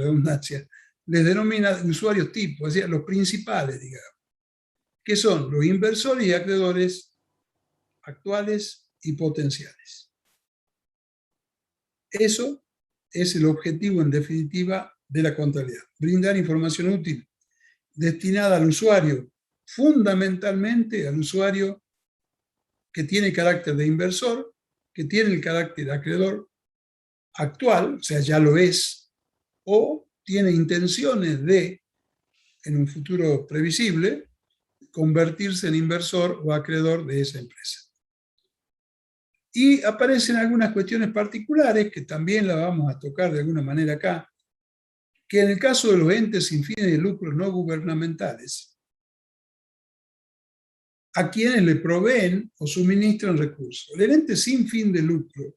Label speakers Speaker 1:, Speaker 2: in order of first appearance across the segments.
Speaker 1: redundancia, les denomina usuarios tipo, es decir, los principales, digamos, que son los inversores y acreedores actuales y potenciales. Eso es el objetivo, en definitiva, de la contabilidad. Brindar información útil destinada al usuario, fundamentalmente al usuario que tiene carácter de inversor, que tiene el carácter de acreedor actual, o sea, ya lo es, o tiene intenciones de, en un futuro previsible, convertirse en inversor o acreedor de esa empresa. Y aparecen algunas cuestiones particulares que también las vamos a tocar de alguna manera acá, que en el caso de los entes sin fines de lucro no gubernamentales, a quienes le proveen o suministran recursos. El ente sin fin de lucro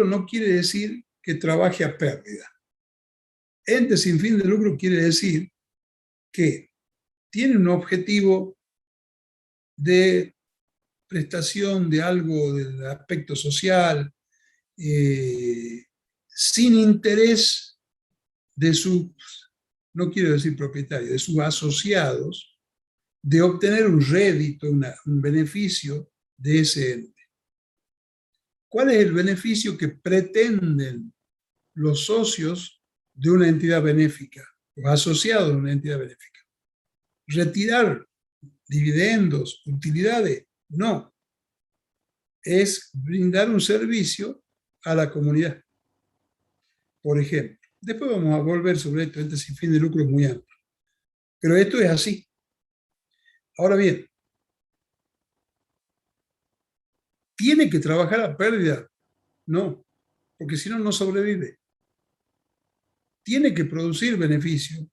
Speaker 1: no quiere decir que trabaje a pérdida. Ente sin fin de lucro quiere decir que tiene un objetivo de prestación de algo del aspecto social, sin interés de sus, no quiero decir propietarios, de sus asociados, de obtener un rédito, un beneficio de ese ente. ¿Cuál es el beneficio que pretenden los socios de una entidad benéfica, los asociados de una entidad benéfica? ¿Retirar dividendos, utilidades? No. Es brindar un servicio a la comunidad. Por ejemplo, después vamos a volver sobre esto, entes sin fin de lucro es muy amplio. Pero esto es así. Ahora bien, ¿tiene que trabajar a pérdida? No, porque si no, no sobrevive. Tiene que producir beneficio,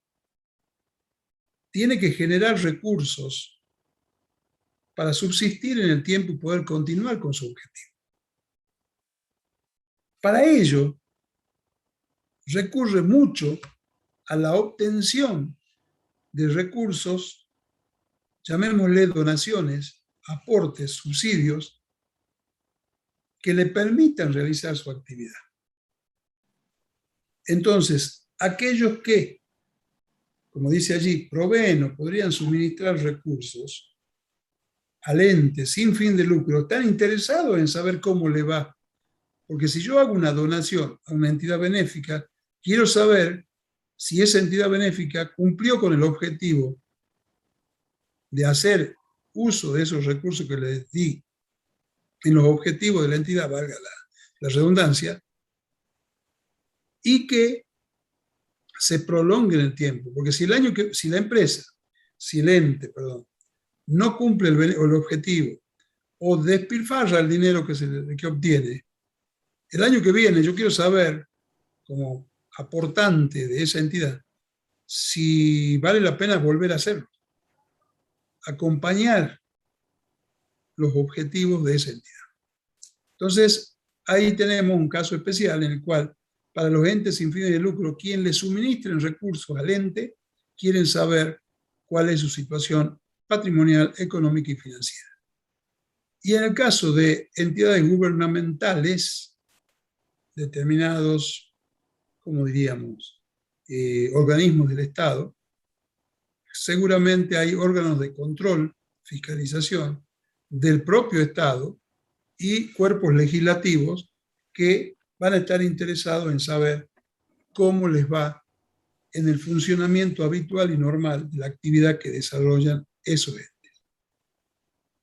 Speaker 1: tiene que generar recursos para subsistir en el tiempo y poder continuar con su objetivo. Para ello, recurre mucho a la obtención de recursos, llamémosle donaciones, aportes, subsidios, que le permitan realizar su actividad. Entonces, aquellos que, como dice allí, proveen o podrían suministrar recursos al ente sin fin de lucro, están interesados en saber cómo le va. Porque si yo hago una donación a una entidad benéfica, quiero saber si esa entidad benéfica cumplió con el objetivo de hacer uso de esos recursos que les di en los objetivos de la entidad, valga la redundancia, y que se prolongue en el tiempo. Porque si la empresa, si el ente, perdón, no cumple el objetivo o despilfarra el dinero que obtiene, el año que viene yo quiero saber, como aportante de esa entidad, si vale la pena volver a hacerlo, acompañar los objetivos de esa entidad. Entonces, ahí tenemos un caso especial en el cual, para los entes sin fines de lucro, quien le suministren recursos al ente, quieren saber cuál es su situación patrimonial, económica y financiera. Y en el caso de entidades gubernamentales, determinados, como diríamos, organismos del Estado, seguramente hay órganos de control, fiscalización del propio Estado y cuerpos legislativos que van a estar interesados en saber cómo les va en el funcionamiento habitual y normal de la actividad que desarrollan esos entes.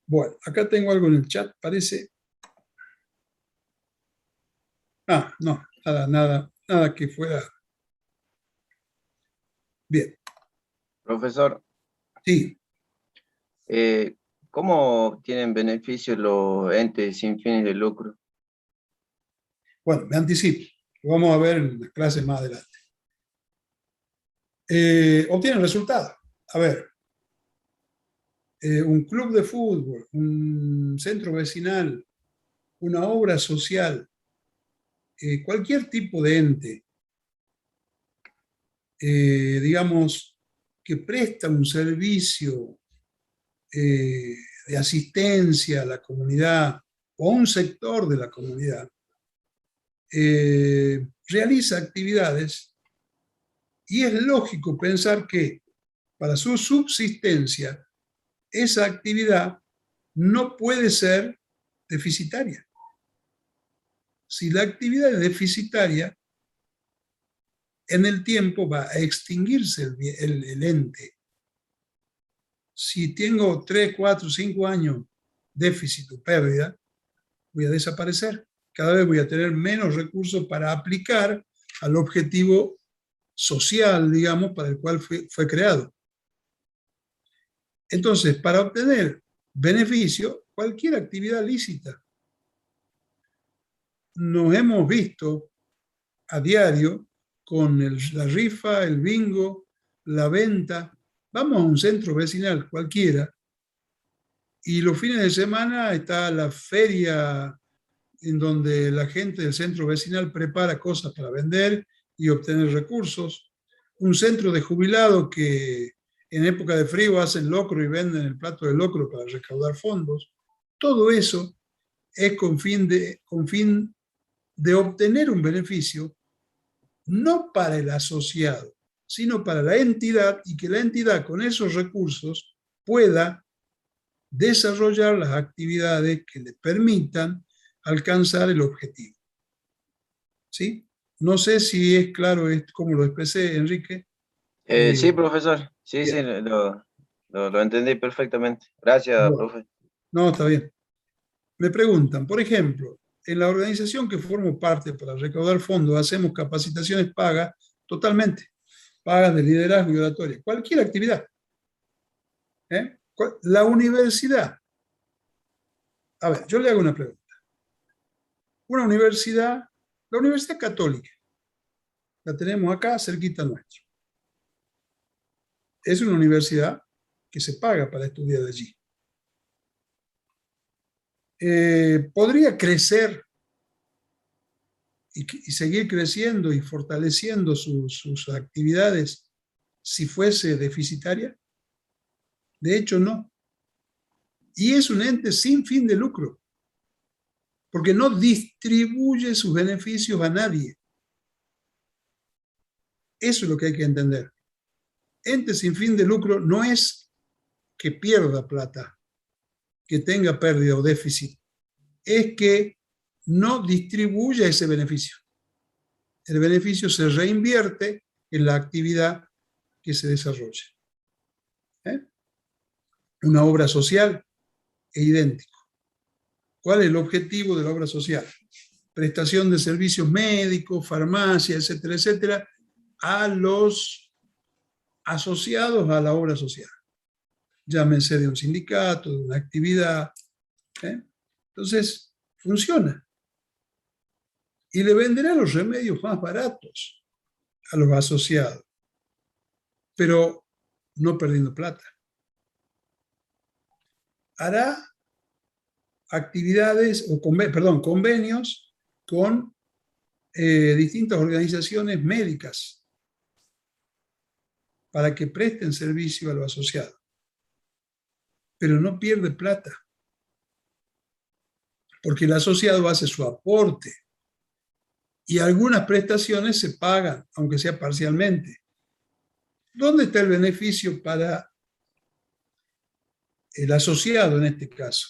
Speaker 1: Bueno, acá tengo algo en el chat, parece. No, nada que fuera. Bien.
Speaker 2: Profesor.
Speaker 1: Sí.
Speaker 2: ¿Cómo tienen beneficios los entes sin fines de lucro?
Speaker 1: Bueno, me anticipo. Lo vamos a ver en las clases más adelante. Obtienen resultados. A ver, un club de fútbol, un centro vecinal, una obra social, cualquier tipo de ente, digamos, que presta un servicio de asistencia a la comunidad o a un sector de la comunidad, realiza actividades y es lógico pensar que para su subsistencia esa actividad no puede ser deficitaria. Si la actividad es deficitaria, en el tiempo va a extinguirse el ente. Si tengo 3, 4, 5 años déficit o pérdida, voy a desaparecer. Cada vez voy a tener menos recursos para aplicar al objetivo social, digamos, para el cual fue creado. Entonces, para obtener beneficio, cualquier actividad lícita. Nos hemos visto a diario con la rifa, el bingo, la venta. Vamos a un centro vecinal cualquiera y los fines de semana está la feria en donde la gente del centro vecinal prepara cosas para vender y obtener recursos. Un centro de jubilados que en época de frío hacen locro y venden el plato de locro para recaudar fondos. Todo eso es con fin de obtener un beneficio, no para el asociado, sino para la entidad, y que la entidad con esos recursos pueda desarrollar las actividades que le permitan alcanzar el objetivo. ¿Sí? No sé si es claro cómo lo expresé, Enrique.
Speaker 2: Sí, profesor. Sí, sí,
Speaker 1: Bien.
Speaker 2: lo entendí perfectamente. Gracias,
Speaker 1: Bueno,
Speaker 2: profe.
Speaker 1: no, está bien. Me preguntan, por ejemplo, en la organización que formo parte para recaudar fondos, hacemos capacitaciones pagas totalmente, pagas de liderazgo y oratoria, cualquier actividad. La universidad. A ver, yo le hago una pregunta. Una universidad, la Universidad Católica, la tenemos acá cerquita nuestro. Es una universidad que se paga para estudiar allí. Podría crecer y seguir creciendo y fortaleciendo sus actividades si fuese deficitaria. De hecho, no. Y es un ente sin fin de lucro, porque no distribuye sus beneficios a nadie. Eso es lo que hay que entender. Ente sin fin de lucro no es que pierda plata, que tenga pérdida o déficit, es que no distribuye ese beneficio. El beneficio se reinvierte en la actividad que se desarrolla. Una obra social es idéntico. ¿Cuál es el objetivo de la obra social? Prestación de servicios médicos, farmacia, etcétera, etcétera, a los asociados a la obra social. Llámense de un sindicato, de una actividad. Entonces, funciona. Y le venderá los remedios más baratos a los asociados, pero no perdiendo plata. Hará actividades, convenios con distintas organizaciones médicas para que presten servicio a los asociados, pero no pierde plata, porque el asociado hace su aporte y algunas prestaciones se pagan, aunque sea parcialmente. ¿Dónde está el beneficio para el asociado en este caso?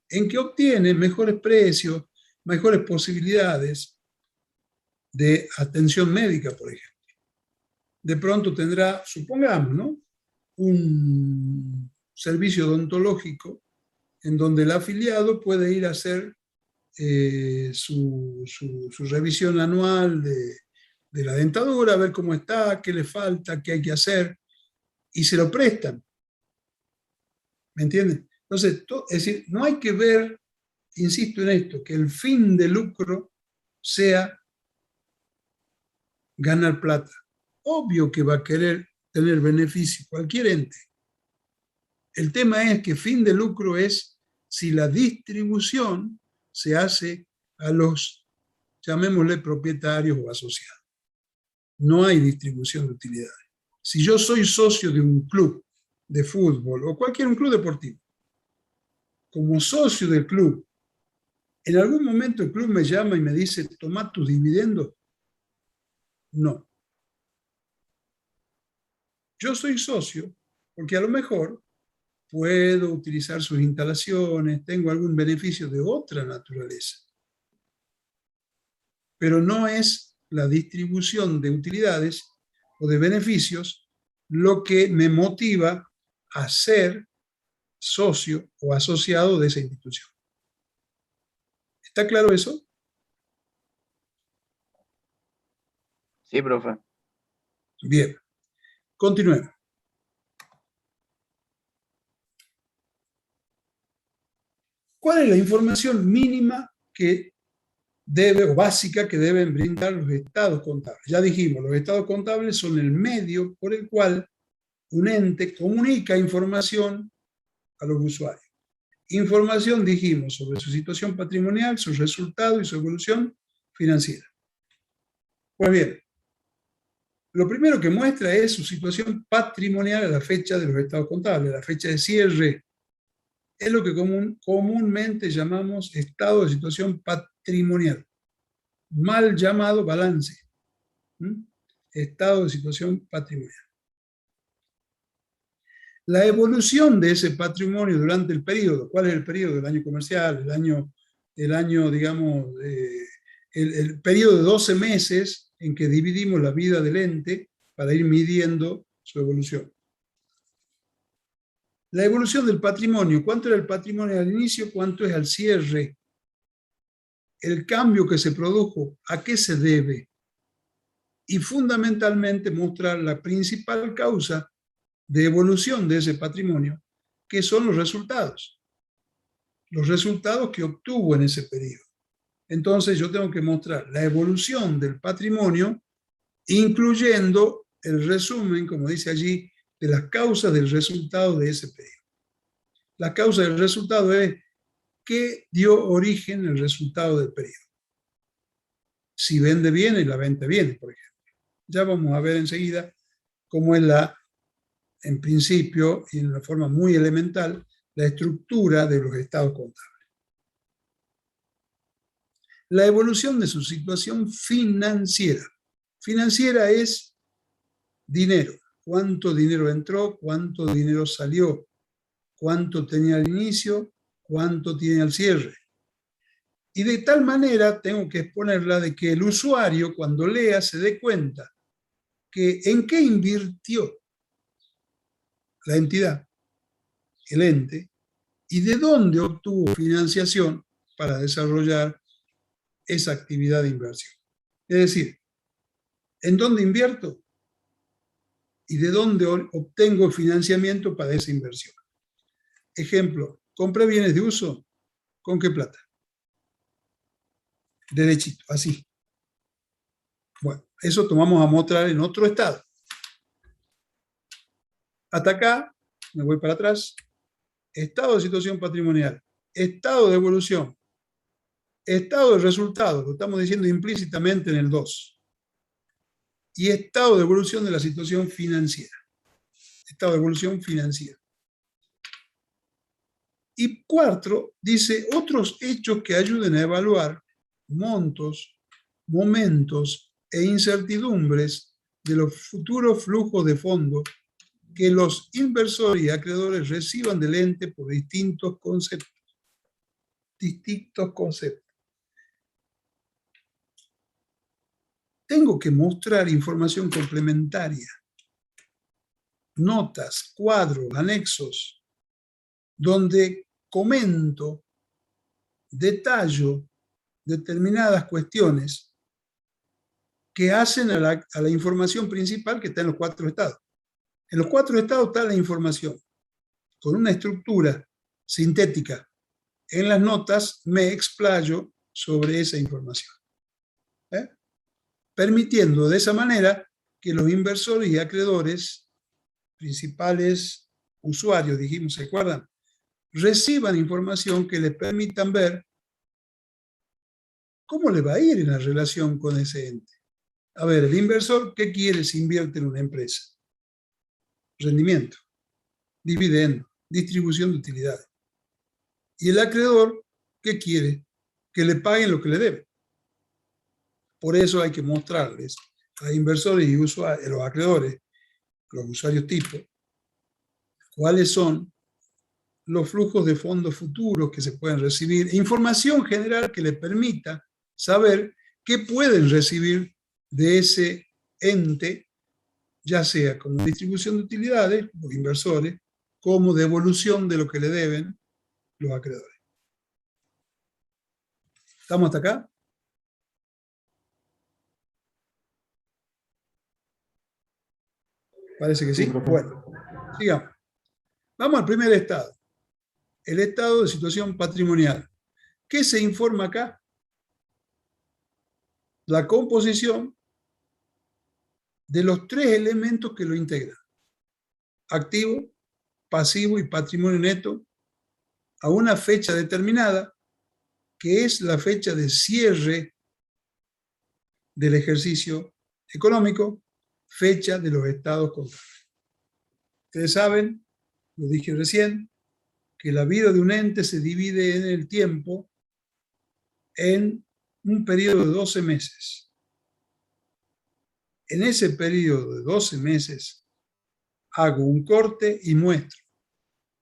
Speaker 1: En que obtiene mejores precios, mejores posibilidades de atención médica, por ejemplo. De pronto tendrá, supongamos, ¿no?, un servicio odontológico en donde el afiliado puede ir a hacer su revisión anual de la dentadura, a ver cómo está, qué le falta, qué hay que hacer, y se lo prestan. ¿Me entienden? Entonces, es decir, no hay que ver, insisto en esto, que el fin de lucro sea ganar plata. Obvio que va a querer tener beneficio, cualquier ente. El tema es que fin de lucro es si la distribución se hace a los, llamémosle, propietarios o asociados. No hay distribución de utilidades. Si yo soy socio de un club de fútbol o un club deportivo, como socio del club, en algún momento el club me llama y me dice, toma tus dividendos. No. Yo soy socio porque a lo mejor puedo utilizar sus instalaciones, tengo algún beneficio de otra naturaleza. Pero no es la distribución de utilidades o de beneficios lo que me motiva a ser socio o asociado de esa institución. ¿Está claro eso?
Speaker 2: Sí, profe.
Speaker 1: Bien, continuemos. ¿Cuál es la información mínima que debe, o básica, que deben brindar los estados contables? Ya dijimos, los estados contables son el medio por el cual un ente comunica información a los usuarios. Información, dijimos, sobre su situación patrimonial, sus resultados y su evolución financiera. Pues bien, lo primero que muestra es su situación patrimonial a la fecha de los estados contables, a la fecha de cierre. Es lo que comúnmente llamamos estado de situación patrimonial, mal llamado balance. Estado de situación patrimonial. La evolución de ese patrimonio durante el periodo, ¿cuál es el periodo? El año comercial, el año digamos, el periodo de 12 meses en que dividimos la vida del ente para ir midiendo su evolución. La evolución del patrimonio, ¿cuánto era el patrimonio al inicio? ¿Cuánto es al cierre? El cambio que se produjo, ¿a qué se debe? Y fundamentalmente mostrar la principal causa de evolución de ese patrimonio, que son los resultados que obtuvo en ese periodo. Entonces yo tengo que mostrar la evolución del patrimonio, incluyendo el resumen, como dice allí, de las causas del resultado de ese periodo. La causa del resultado es qué dio origen al resultado del periodo. Si vende bien y la venta viene, por ejemplo. Ya vamos a ver enseguida cómo es en principio y en una forma muy elemental, la estructura de los estados contables. La evolución de su situación financiera. Financiera es dinero. ¿Cuánto dinero entró? ¿Cuánto dinero salió? ¿Cuánto tenía al inicio? ¿Cuánto tiene al cierre? Y de tal manera tengo que exponerla de que el usuario, cuando lea, se dé cuenta que en qué invirtió la entidad, el ente, y de dónde obtuvo financiación para desarrollar esa actividad de inversión. Es decir, ¿en dónde invierto? ¿Y de dónde obtengo financiamiento para esa inversión? Ejemplo, compré bienes de uso, ¿con qué plata? Derechito, así. Bueno, eso tomamos a mostrar en otro estado. Hasta acá, me voy para atrás. Estado de situación patrimonial, estado de evolución, estado de resultados, lo estamos diciendo implícitamente en el 2. Y estado de evolución de la situación financiera. Estado de evolución financiera. Y 4, dice otros hechos que ayuden a evaluar montos, momentos e incertidumbres de los futuros flujos de fondos que los inversores y acreedores reciban del ente por distintos conceptos. Tengo que mostrar información complementaria, notas, cuadros, anexos, donde comento, detallo determinadas cuestiones que hacen a la información principal que está en los 4 estados. En los 4 estados está la información, con una estructura sintética. En las notas me explayo sobre esa información, permitiendo de esa manera que los inversores y acreedores, principales usuarios, dijimos, ¿se acuerdan?, reciban información que les permitan ver cómo le va a ir en la relación con ese ente. A ver, el inversor, ¿qué quiere si invierte en una empresa? Rendimiento, dividendo, distribución de utilidades. Y el acreedor, ¿qué quiere? Que le paguen lo que le debe. Por eso hay que mostrarles a inversores y los acreedores, los usuarios tipo, cuáles son los flujos de fondos futuros que se pueden recibir, información general que les permita saber qué pueden recibir de ese ente, ya sea como distribución de utilidades, los inversores, como devolución de lo que le deben los acreedores. ¿Estamos hasta acá? Parece que sí. Bueno, sigamos. Vamos al primer estado. El estado de situación patrimonial. ¿Qué se informa acá? La composición de los tres elementos que lo integran. Activo, pasivo y patrimonio neto a una fecha determinada, que es la fecha de cierre del ejercicio económico, fecha de los estados contables. Ustedes saben, lo dije recién, que la vida de un ente se divide en el tiempo en un periodo de 12 meses. En ese periodo de 12 meses hago un corte y muestro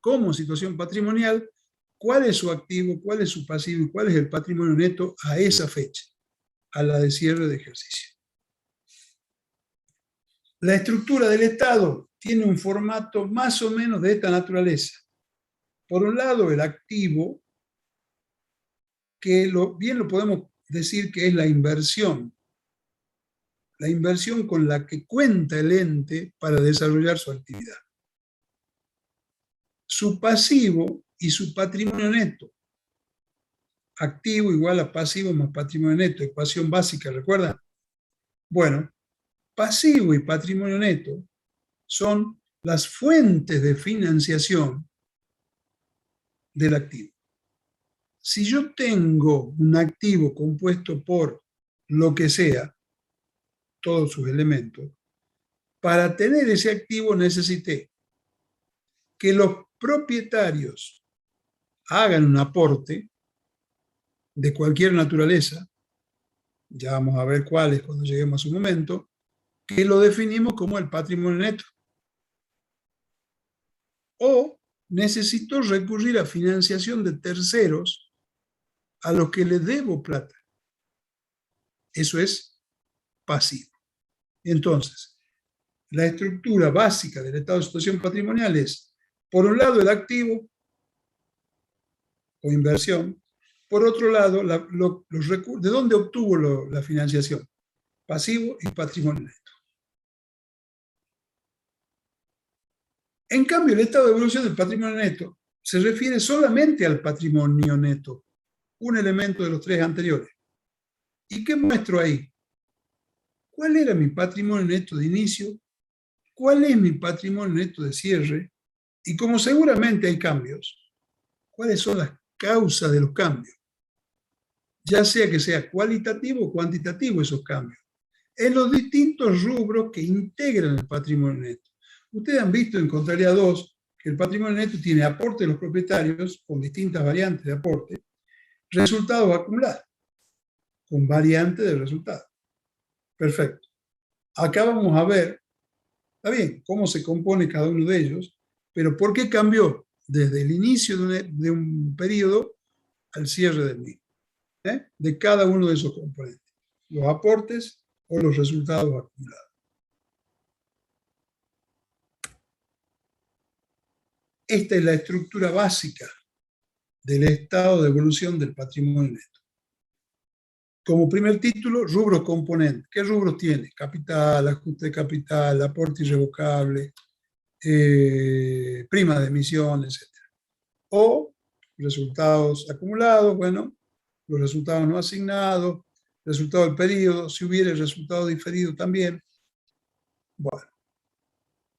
Speaker 1: como situación patrimonial cuál es su activo, cuál es su pasivo y cuál es el patrimonio neto a esa fecha, a la de cierre de ejercicio. La estructura del Estado tiene un formato más o menos de esta naturaleza. Por un lado, el activo, que bien lo podemos decir que es la inversión con la que cuenta el ente para desarrollar su actividad. Su pasivo y su patrimonio neto. Activo igual a pasivo más patrimonio neto, ecuación básica, ¿recuerdan? Bueno, pasivo y patrimonio neto son las fuentes de financiación del activo. Si yo tengo un activo compuesto por lo que sea, todos sus elementos, para tener ese activo necesité que los propietarios hagan un aporte de cualquier naturaleza, ya vamos a ver cuáles cuando lleguemos a su momento, que lo definimos como el patrimonio neto. O necesito recurrir a financiación de terceros a los que le debo plata. Eso es pasivo. Entonces, la estructura básica del estado de situación patrimonial es, por un lado, el activo o inversión, por otro lado, los recursos. ¿De dónde obtuvo la financiación? Pasivo y patrimonio neto. En cambio, el estado de evolución del patrimonio neto se refiere solamente al patrimonio neto, un elemento de los tres anteriores. ¿Y qué muestro ahí? ¿Cuál era mi patrimonio neto de inicio? ¿Cuál es mi patrimonio neto de cierre? Y como seguramente hay cambios, ¿cuáles son las causas de los cambios? Ya sea que sea cualitativo o cuantitativo esos cambios, en los distintos rubros que integran el patrimonio neto. Ustedes han visto en Contabilidad 2 que el patrimonio neto tiene aporte de los propietarios con distintas variantes de aporte, resultados acumulados con variantes de resultados. Perfecto. Acá vamos a ver, está bien, cómo se compone cada uno de ellos, pero por qué cambió desde el inicio de un periodo al cierre del mismo, de cada uno de esos componentes, los aportes o los resultados acumulados. Esta es la estructura básica del estado de evolución del patrimonio neto. Como primer título, rubros componentes. ¿Qué rubros tiene? Capital, ajuste de capital, aporte irrevocable, prima de emisión, etc. O resultados acumulados, bueno, los resultados no asignados, resultado del periodo, si hubiera resultado diferido también. Bueno,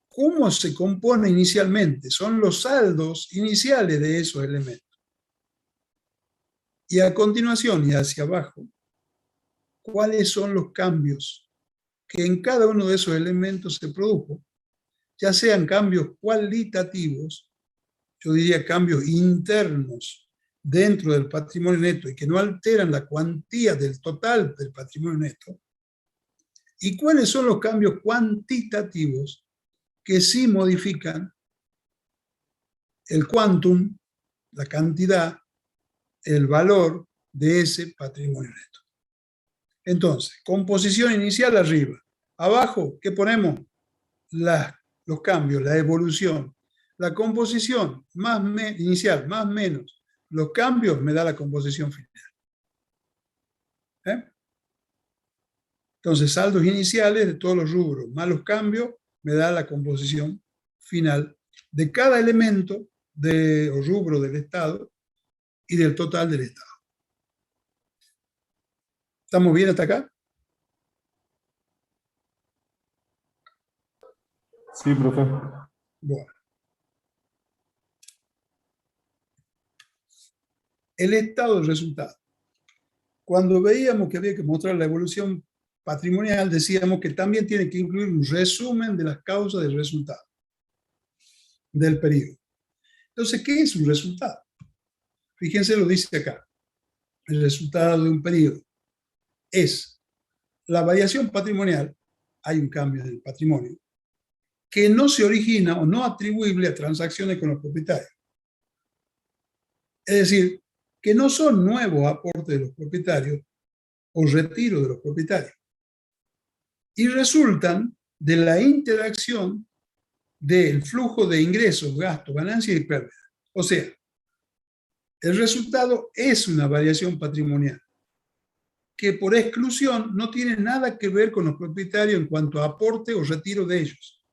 Speaker 1: ¿cómo se compone inicialmente? Son los saldos iniciales de esos elementos. Y a continuación y hacia abajo, ¿cuáles son los cambios que en cada uno de esos elementos se produjo? Ya sean cambios cualitativos, yo diría cambios internos dentro del patrimonio neto y que no alteran la cuantía del total del patrimonio neto, ¿Y cuáles son los cambios cuantitativos que sí modifican el quantum, la cantidad, el valor de ese patrimonio neto? Entonces, composición inicial arriba. Abajo, ¿qué ponemos? Los cambios, la evolución. La composición inicial, más menos los cambios, me da la composición final. Entonces, saldos iniciales de todos los rubros, más los cambios, me da la composición final de cada elemento o rubro del Estado y del total del Estado. ¿Estamos bien hasta acá?
Speaker 3: Sí, profe.
Speaker 1: Bueno. El estado del resultado. Cuando veíamos que había que mostrar la evolución patrimonial, decíamos que también tiene que incluir un resumen de las causas del resultado del periodo. Entonces, ¿qué es un resultado? Fíjense, lo dice acá. El resultado de un periodo es la variación patrimonial, hay un cambio del patrimonio, que no se origina o no atribuible a transacciones con los propietarios. Es decir, que no son nuevos aportes de los propietarios o retiro de los propietarios. Y resultan de la interacción del flujo de ingresos, gastos, ganancias y pérdidas. O sea, el resultado es una variación patrimonial que por exclusión no tiene nada que ver con los propietarios en cuanto a aporte o retiro de ellos,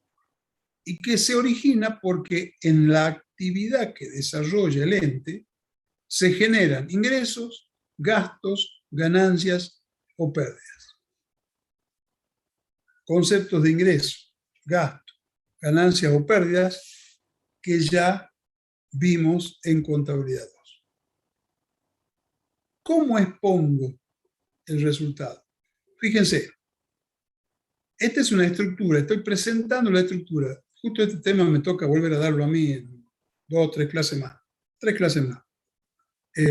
Speaker 1: y que se origina porque en la actividad que desarrolla el ente se generan ingresos, gastos, ganancias o pérdidas. Conceptos de ingreso, gasto, ganancias o pérdidas que ya vimos en contabilidad 2. ¿Cómo expongo el resultado? Fíjense, esta es una estructura, estoy presentando la estructura. Justo este tema me toca volver a darlo a mí en 2 o 3 clases más. 3 clases más.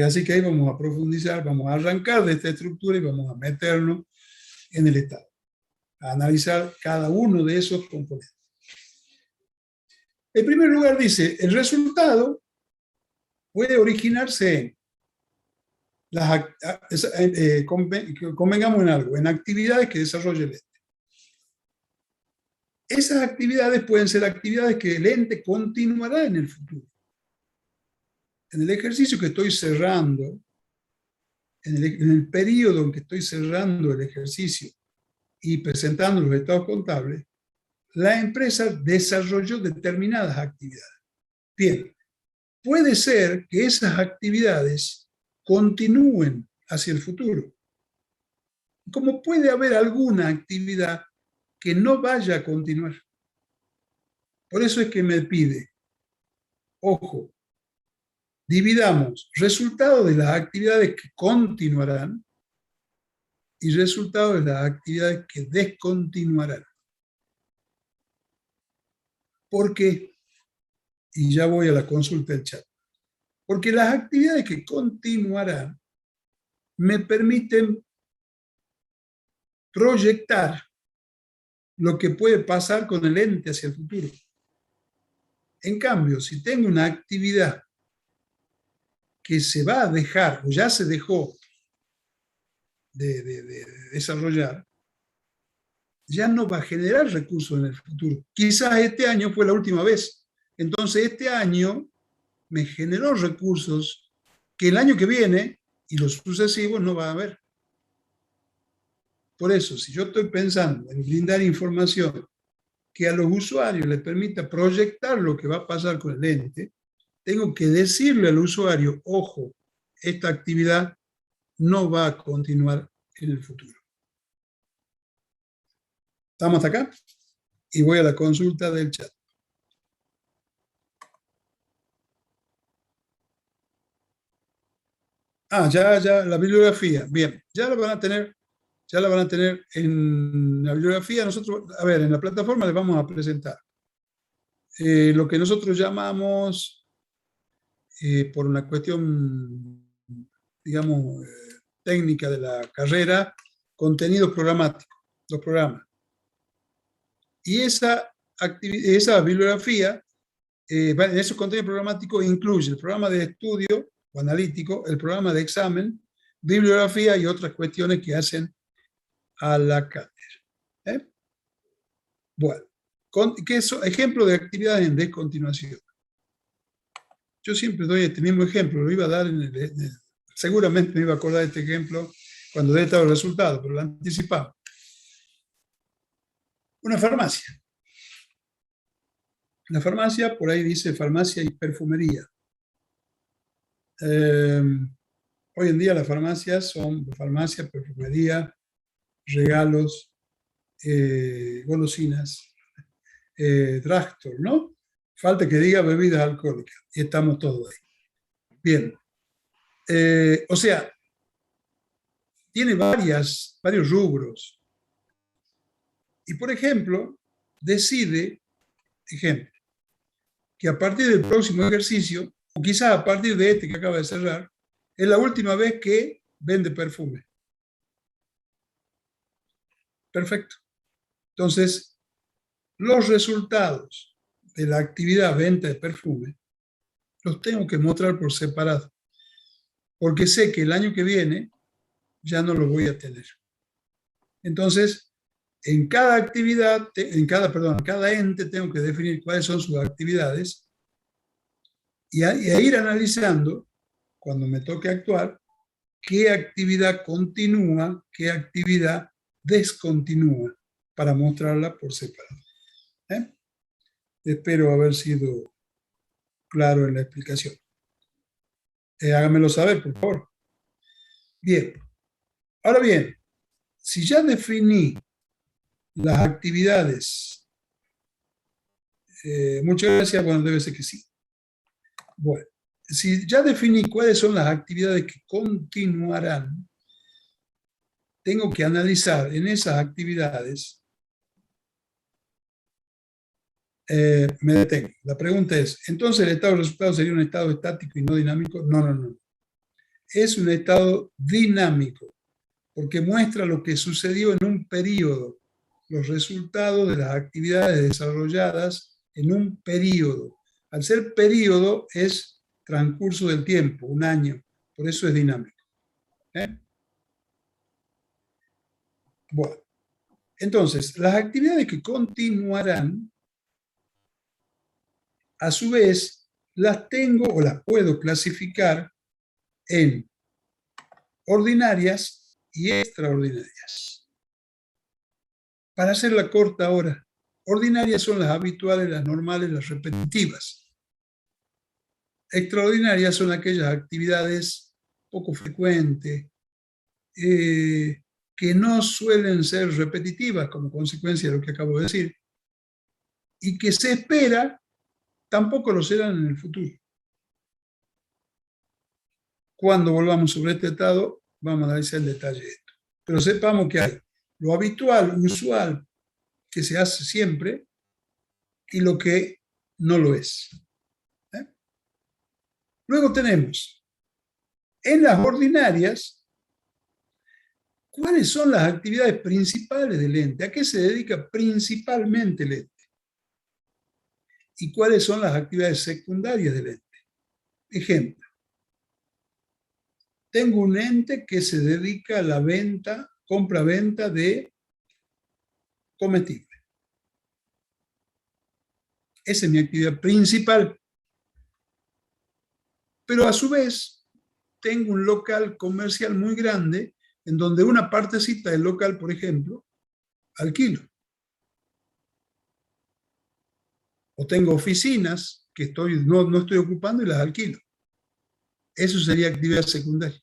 Speaker 1: Así que ahí vamos a profundizar, vamos a arrancar de esta estructura y vamos a meternos en el estado, a analizar cada uno de esos componentes. En primer lugar dice, el resultado puede originarse en, convengamos en algo, en actividades que desarrolla el ente. Esas actividades pueden ser actividades que el ente continuará en el futuro. En el ejercicio que estoy cerrando, en el periodo en que estoy cerrando el ejercicio y presentando los estados contables, la empresa desarrolló determinadas actividades. Bien, puede ser que esas actividades continúen hacia el futuro. Como puede haber alguna actividad que no vaya a continuar. Por eso es que me pide, ojo, dividamos resultados de las actividades que continuarán y resultados de las actividades que descontinuarán. ¿Por qué? Y ya voy a la consulta del chat. Porque las actividades que continuarán me permiten proyectar lo que puede pasar con el ente hacia el futuro. En cambio, si tengo una actividad que se va a dejar o ya se dejó de desarrollar, ya no va a generar recursos en el futuro. Quizás este año fue la última vez. Entonces este año me generó recursos que el año que viene y los sucesivos no va a haber. Por eso, si yo estoy pensando en brindar información que a los usuarios les permita proyectar lo que va a pasar con el ente, tengo que decirle al usuario, ojo, esta actividad no va a continuar en el futuro. ¿Estamos hasta acá? Y voy a la consulta del chat. Ya, la bibliografía. Bien, ya la van a tener en la bibliografía. Nosotros, a ver, en la plataforma les vamos a presentar lo que nosotros llamamos, por una cuestión, digamos, técnica de la carrera, contenidos programáticos, los programas. Y esa bibliografía, en esos contenidos programáticos incluye el programa de estudio o analítico, el programa de examen, bibliografía y otras cuestiones que hacen a la cátedra. Bueno, ejemplo de actividades en descontinuación. Yo siempre doy este mismo ejemplo, lo iba a dar seguramente me iba a acordar de este ejemplo cuando dé estado el resultado, pero lo anticipamos. Una farmacia. La farmacia, por ahí dice farmacia y perfumería. Hoy en día las farmacias son farmacia, perfumería, regalos, golosinas, drugstore, ¿no? Falta que diga bebidas alcohólicas y estamos todos ahí. Bien. O sea, tiene varios rubros. Y por ejemplo, decide, que a partir del próximo ejercicio, o quizás a partir de este que acaba de cerrar, es la última vez que vende perfume. Perfecto. Entonces, los resultados de la actividad venta de perfume los tengo que mostrar por separado, porque sé que el año que viene ya no los voy a tener. Entonces, en cada actividad, en cada ente tengo que definir cuáles son sus actividades y a ir analizando, cuando me toque actuar, qué actividad continúa, qué actividad descontinúa, para mostrarla por separado. Espero haber sido claro en la explicación. Háganmelo saber, por favor. Bien. Ahora bien, si ya definí las actividades, muchas gracias, bueno, debe ser que sí. Bueno, si ya definí cuáles son las actividades que continuarán, tengo que analizar en esas actividades. Me detengo. La pregunta es, ¿entonces el estado de resultados sería un estado estático y no dinámico? No. Es un estado dinámico, porque muestra lo que sucedió en un periodo, los resultados de las actividades desarrolladas en un periodo. Al ser periodo es transcurso del tiempo, un año, por eso es dinámico. Bueno, entonces, las actividades que continuarán, a su vez, las tengo o las puedo clasificar en ordinarias y extraordinarias. Para hacerla corta ahora, ordinarias son las habituales, las normales, las repetitivas. Extraordinarias son aquellas actividades poco frecuentes, que no suelen ser repetitivas como consecuencia de lo que acabo de decir, y que se espera tampoco lo serán en el futuro. Cuando volvamos sobre este estado, vamos a analizar el detalle de esto. Pero sepamos que hay lo habitual, usual, que se hace siempre, y lo que no lo es. Luego tenemos, en las ordinarias, ¿cuáles son las actividades principales del ente? ¿A qué se dedica principalmente el ente? ¿Y cuáles son las actividades secundarias del ente? Ejemplo, tengo un ente que se dedica a la venta, compra-venta de comestibles. Esa es mi actividad principal. Pero a su vez, tengo un local comercial muy grande en donde una partecita del local, por ejemplo, alquilo. O tengo oficinas que no estoy ocupando y las alquilo. Eso sería actividad secundaria.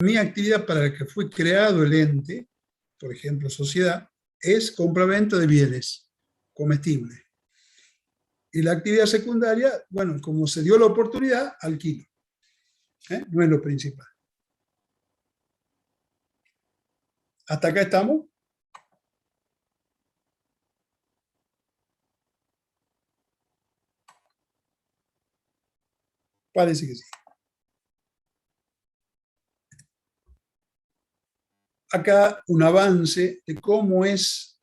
Speaker 1: Mi actividad para la que fue creado el ente, por ejemplo, sociedad, es compra-venta de bienes comestibles. Y la actividad secundaria, bueno, como se dio la oportunidad, alquilo. No es lo principal. ¿Hasta acá estamos? Parece que sí. Acá un avance de cómo es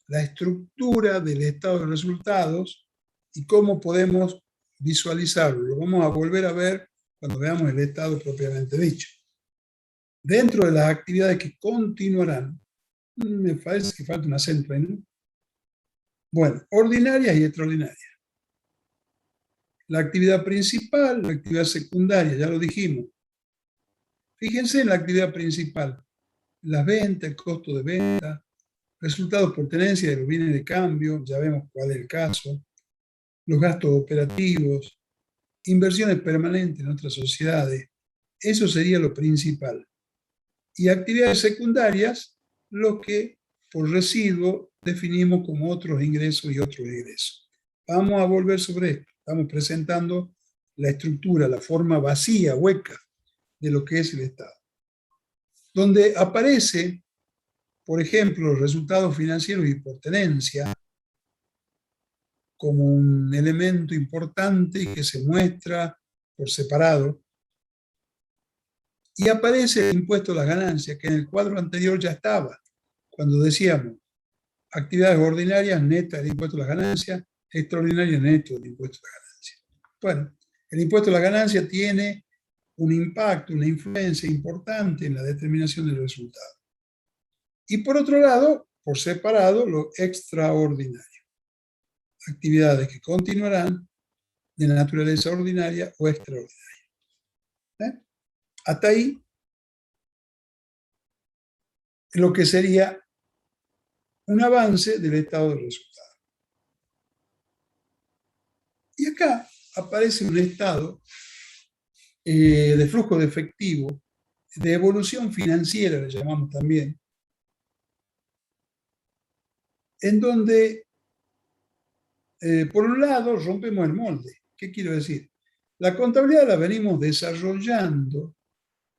Speaker 1: la estructura del estado de resultados y cómo podemos visualizarlo. Lo vamos a volver a ver cuando veamos el estado propiamente dicho. Dentro de las actividades que continuarán, me parece que falta un acento ahí, ¿no? Bueno, ordinarias y extraordinarias. La actividad principal, la actividad secundaria, ya lo dijimos. Fíjense en la actividad principal. Las ventas, el costo de venta, resultados por tenencia de los bienes de cambio, ya vemos cuál es el caso, los gastos operativos, inversiones permanentes en otras sociedades. Eso sería lo principal. Y actividades secundarias, lo que por residuo definimos como otros ingresos y otros egresos. Vamos a volver sobre esto. Estamos presentando la estructura, la forma vacía, hueca, de lo que es el Estado. Donde aparece, por ejemplo, los resultados financieros y por tenencia, como un elemento importante y que se muestra por separado. Y aparece el impuesto a las ganancias, que en el cuadro anterior ya estaba, cuando decíamos actividades ordinarias netas del impuesto a las ganancias, extraordinarias netas del impuesto a las ganancias. Bueno, el impuesto a las ganancias tiene un impacto, una influencia importante en la determinación del resultado. Y por otro lado, por separado, lo extraordinario. Actividades que continuarán de naturaleza ordinaria o extraordinaria. Hasta ahí lo que sería un avance del estado del resultado. Y acá aparece un estado de flujo de efectivo, de evolución financiera, le llamamos también, en donde, por un lado, rompemos el molde. ¿Qué quiero decir? La contabilidad la venimos desarrollando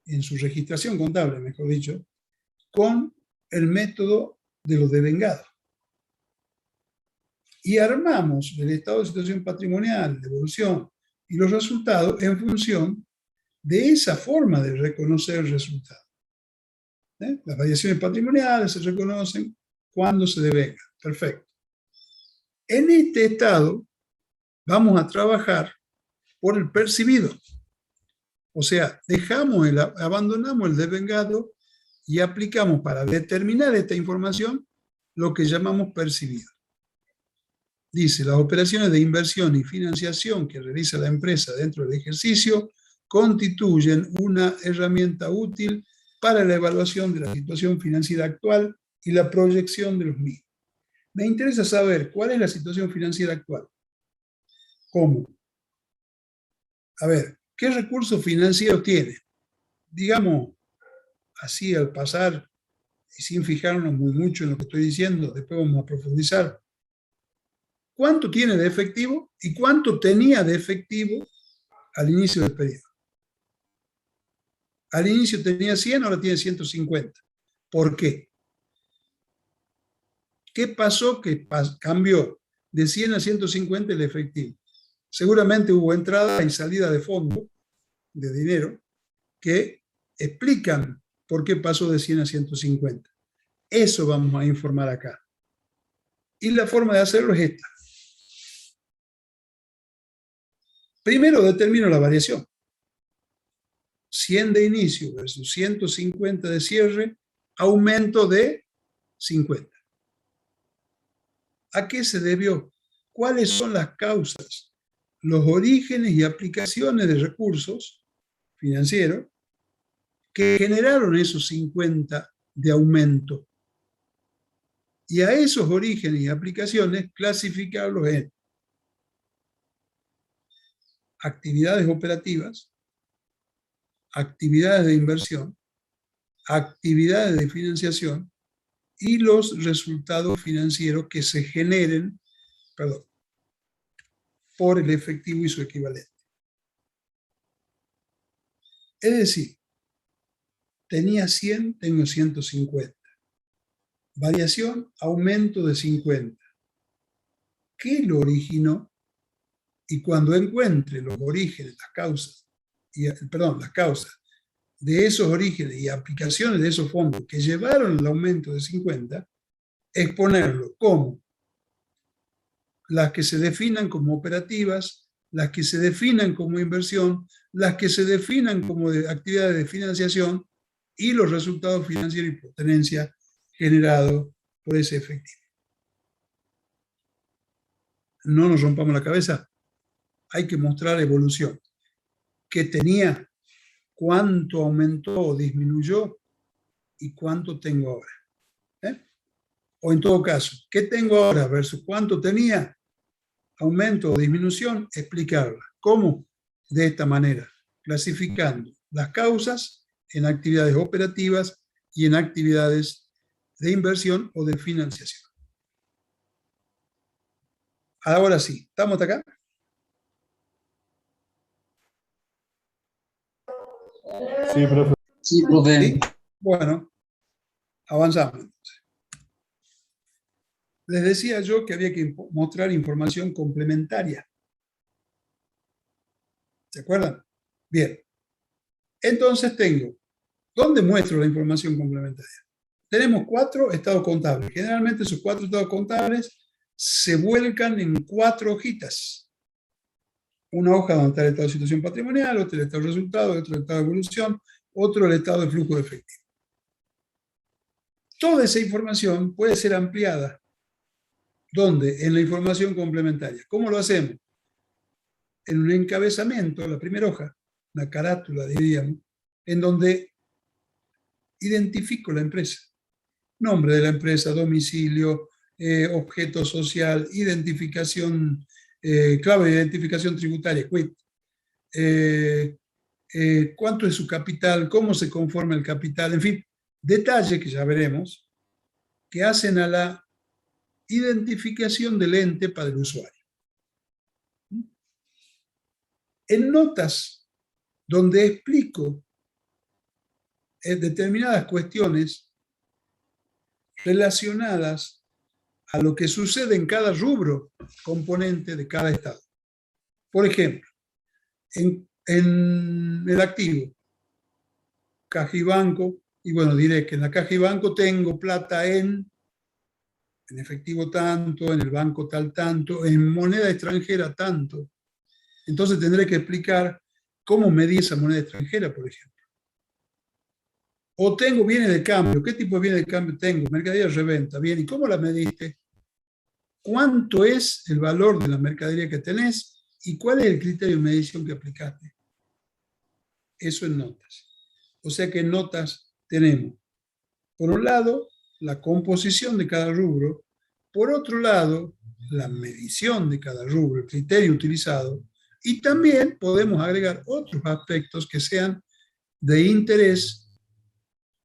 Speaker 1: en su registración contable, mejor dicho, con el método de los devengados. Y armamos el estado de situación patrimonial, de evolución y los resultados en función de esa forma de reconocer el resultado. Las variaciones patrimoniales se reconocen cuando se devengan. Perfecto. En este estado vamos a trabajar por el percibido. O sea, abandonamos el devengado y aplicamos para determinar esta información lo que llamamos percibido. Dice, las operaciones de inversión y financiación que realiza la empresa dentro del ejercicio constituyen una herramienta útil para la evaluación de la situación financiera actual y la proyección de los mismos. Me interesa saber cuál es la situación financiera actual. ¿Cómo? A ver, ¿qué recursos financieros tiene? Digamos, así al pasar y sin fijarnos muy mucho en lo que estoy diciendo, después vamos a profundizar. ¿Cuánto tiene de efectivo y cuánto tenía de efectivo al inicio del periodo? Al inicio tenía 100, ahora tiene 150. ¿Por qué? ¿Qué pasó que cambió de 100 a 150 el efectivo? Seguramente hubo entrada y salida de fondo, de dinero, que explican por qué pasó de 100 a 150. Eso vamos a informar acá. Y la forma de hacerlo es esta. Primero determino la variación. 100 de inicio versus 150 de cierre, aumento de 50. ¿A qué se debió? ¿Cuáles son las causas, los orígenes y aplicaciones de recursos financieros que generaron esos 50 de aumento? Y a esos orígenes y aplicaciones clasificarlos en actividades operativas, actividades de inversión, actividades de financiación y los resultados financieros que se generen, por el efectivo y su equivalente. Es decir, tenía 100, tengo 150. Variación, aumento de 50. ¿Qué lo originó? Y cuando encuentre los orígenes, las causas de esos orígenes y aplicaciones de esos fondos que llevaron al aumento de 50, exponerlo como las que se definan como operativas, las que se definan como inversión, las que se definan como actividades de financiación y los resultados financieros y por tenencia generados por ese efectivo. No nos rompamos la cabeza, hay que mostrar evolución. ¿Qué tenía? ¿Cuánto aumentó o disminuyó? ¿Y cuánto tengo ahora? O en todo caso, ¿qué tengo ahora versus cuánto tenía? Aumento o disminución, explicarla. ¿Cómo? De esta manera, clasificando las causas en actividades operativas y en actividades de inversión o de financiación. Ahora sí, ¿estamos hasta acá?
Speaker 3: Sí, profe.
Speaker 4: Sí, profe.
Speaker 1: ¿Sí? Bueno, avanzamos. Les decía yo que había que mostrar información complementaria. ¿Se acuerdan? Bien. Entonces tengo, ¿dónde muestro la información complementaria? Tenemos 4 estados contables. Generalmente esos 4 estados contables se vuelcan en 4 hojitas. Una hoja donde está el estado de situación patrimonial, otra el estado de resultados, otro el estado de evolución, otro el estado de flujo de efectivo. Toda esa información puede ser ampliada. ¿Dónde? En la información complementaria. ¿Cómo lo hacemos? En un encabezamiento, la primera hoja, una carátula, diríamos, en donde identifico la empresa. Nombre de la empresa, domicilio, objeto social, identificación, clave de identificación tributaria, quit. Cuánto es su capital, cómo se conforma el capital, en fin, detalles que ya veremos, que hacen a la identificación del ente para el usuario. En notas donde explico determinadas cuestiones relacionadas a lo que sucede en cada rubro componente de cada estado. Por ejemplo, en el activo, caja y banco, y bueno, diré que en la caja y banco tengo plata en efectivo tanto, en el banco tal tanto, en moneda extranjera tanto. Entonces tendré que explicar cómo medí esa moneda extranjera, por ejemplo. O tengo bienes de cambio. ¿Qué tipo de bienes de cambio tengo? Mercadería de reventa. Bien, ¿y cómo la mediste? ¿Cuánto es el valor de la mercadería que tenés? ¿Y cuál es el criterio de medición que aplicaste? Eso en notas. O sea que en notas tenemos, por un lado, la composición de cada rubro, por otro lado, la medición de cada rubro, el criterio utilizado, y también podemos agregar otros aspectos que sean de interés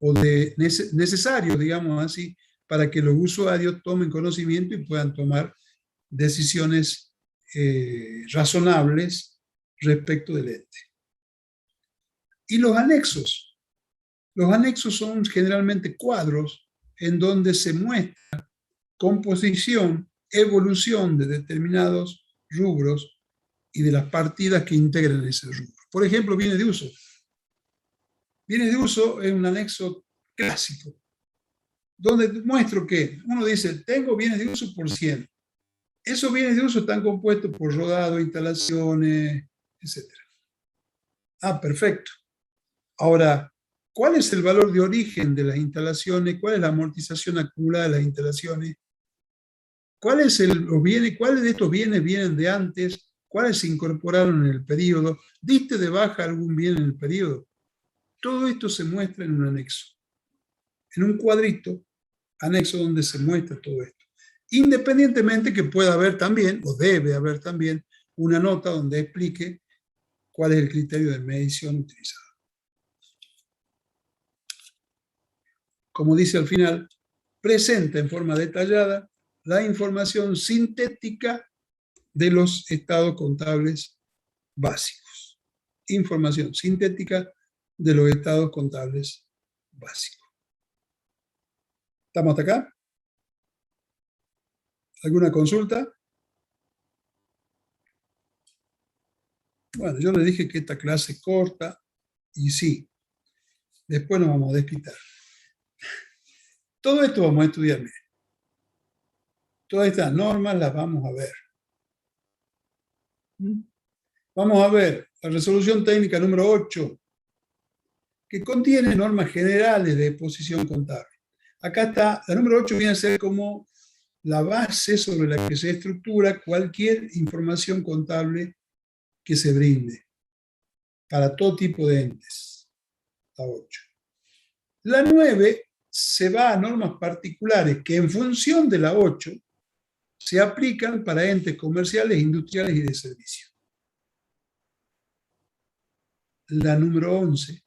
Speaker 1: o de necesarios, digamos así, para que los usuarios tomen conocimiento y puedan tomar decisiones razonables respecto del ente. Y los anexos. Los anexos son generalmente cuadros en donde se muestra composición, evolución de determinados rubros y de las partidas que integran ese rubro. Por ejemplo, bienes de uso. Bienes de uso es un anexo clásico, donde muestro que uno dice, tengo bienes de uso por 100. Esos bienes de uso están compuestos por rodado, instalaciones, etc. Ah, perfecto. Ahora, ¿cuál es el valor de origen de las instalaciones? ¿Cuál es la amortización acumulada de las instalaciones? ¿Cuáles de estos bienes vienen de antes? ¿Cuáles se incorporaron en el periodo? ¿Diste de baja algún bien en el periodo? Todo esto se muestra en un anexo. En un cuadrito, anexo donde se muestra todo esto. Independientemente que pueda haber también, o debe haber también, una nota donde explique cuál es el criterio de medición utilizado. Como dice al final, presenta en forma detallada la información sintética de los estados contables básicos. Información sintética de los estados contables básicos. ¿Estamos hasta acá? ¿Alguna consulta? Bueno, yo les dije que esta clase es corta y sí, después nos vamos a desquitar. Todo esto vamos a estudiar. Miren. Todas estas normas las vamos a ver. Vamos a ver la resolución técnica número 8, que contiene normas generales de exposición contable. Acá está, la número 8 viene a ser como la base sobre la que se estructura cualquier información contable que se brinde para todo tipo de entes. La 8. La 9 se va a normas particulares que en función de la 8 se aplican para entes comerciales, industriales y de servicio. La número 11,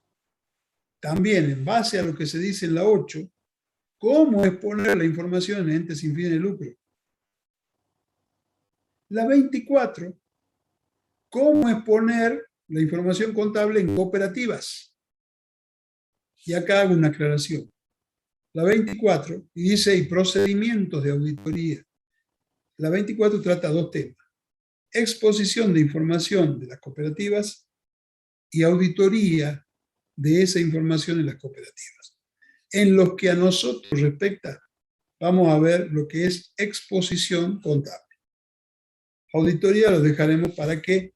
Speaker 1: también en base a lo que se dice en la 8, cómo exponer la información en entes sin fines de lucro. La 24, cómo exponer la información contable en cooperativas. Y acá hago una aclaración. La 24, y dice, y procedimientos de auditoría. La 24 trata dos temas: exposición de información de las cooperativas y auditoría de esa información en las cooperativas. En lo que a nosotros respecta, vamos a ver lo que es exposición contable. Auditoría lo dejaremos para que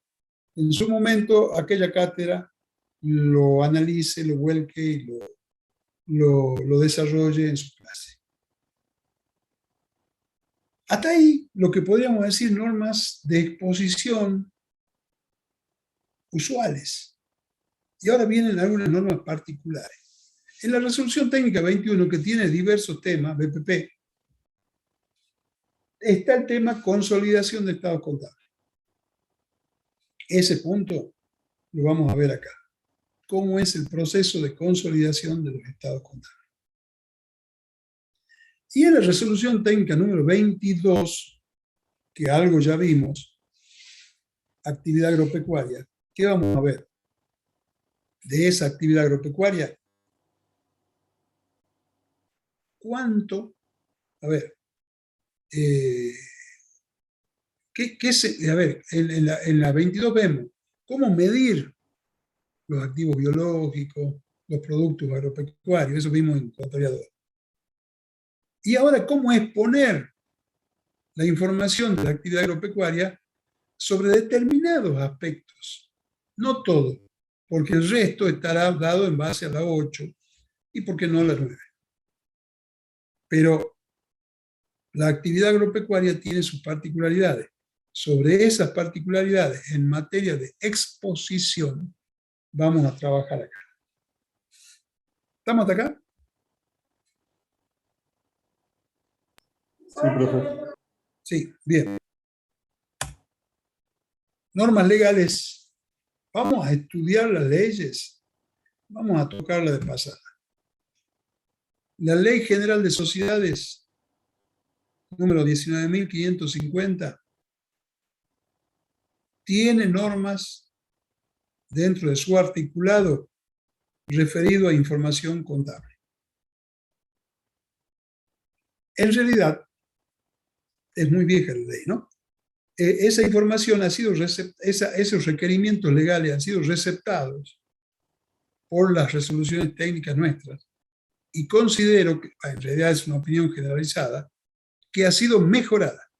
Speaker 1: en su momento aquella cátedra lo analice, lo vuelque y lo desarrolle en su clase. Hasta ahí lo que podríamos decir normas de exposición usuales. Y ahora vienen algunas normas particulares. En la resolución técnica 21, que tiene diversos temas, BPP, está el tema consolidación de estados contables. Ese punto lo vamos a ver acá. ¿Cómo es el proceso de consolidación de los estados contables? Y en la resolución técnica número 22, que algo ya vimos, actividad agropecuaria, ¿qué vamos a ver? De esa actividad agropecuaria, ¿cuánto? A ver, en la 22 vemos cómo medir los activos biológicos, los productos agropecuarios, eso vimos en Contabilidad 2. Y ahora, cómo exponer la información de la actividad agropecuaria sobre determinados aspectos, no todo, porque el resto estará dado en base a la 8 y por qué no a la 9. Pero la actividad agropecuaria tiene sus particularidades. Sobre esas particularidades en materia de exposición vamos a trabajar acá. ¿Estamos hasta acá?
Speaker 3: Sí, profe.
Speaker 1: Sí, bien. Normas legales. Vamos a estudiar las leyes. Vamos a tocarla de pasada. La Ley General de Sociedades, número 19.550, tiene normas dentro de su articulado referido a información contable. En realidad, es muy vieja la ley, ¿no? Esa información ha sido esos requerimientos legales han sido receptados por las resoluciones técnicas nuestras, y considero que, en realidad es una opinión generalizada, que ha sido mejorada.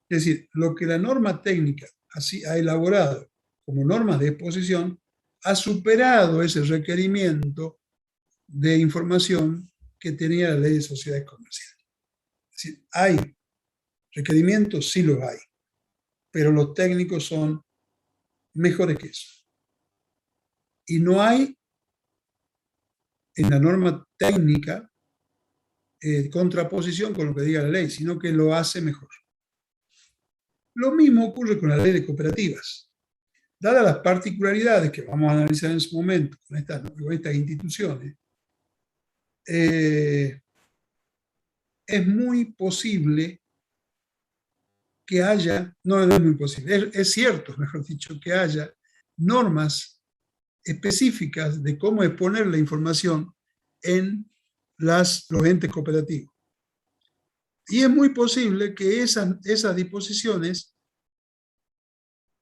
Speaker 1: Es decir, lo que la norma técnica así ha elaborado como normas de exposición ha superado ese requerimiento de información que tenía la ley de sociedades comerciales. Es decir, hay requerimientos, sí los hay, pero los técnicos son mejores que eso. Y no hay en la norma técnica contraposición con lo que diga la ley, sino que lo hace mejor. Lo mismo ocurre con la ley de cooperativas. Dadas las particularidades que vamos a analizar en su momento con estas instituciones, es muy posible que haya, no es muy posible, es cierto, mejor dicho, que haya normas específicas de cómo exponer la información en los entes cooperativos. Y es muy posible que esas disposiciones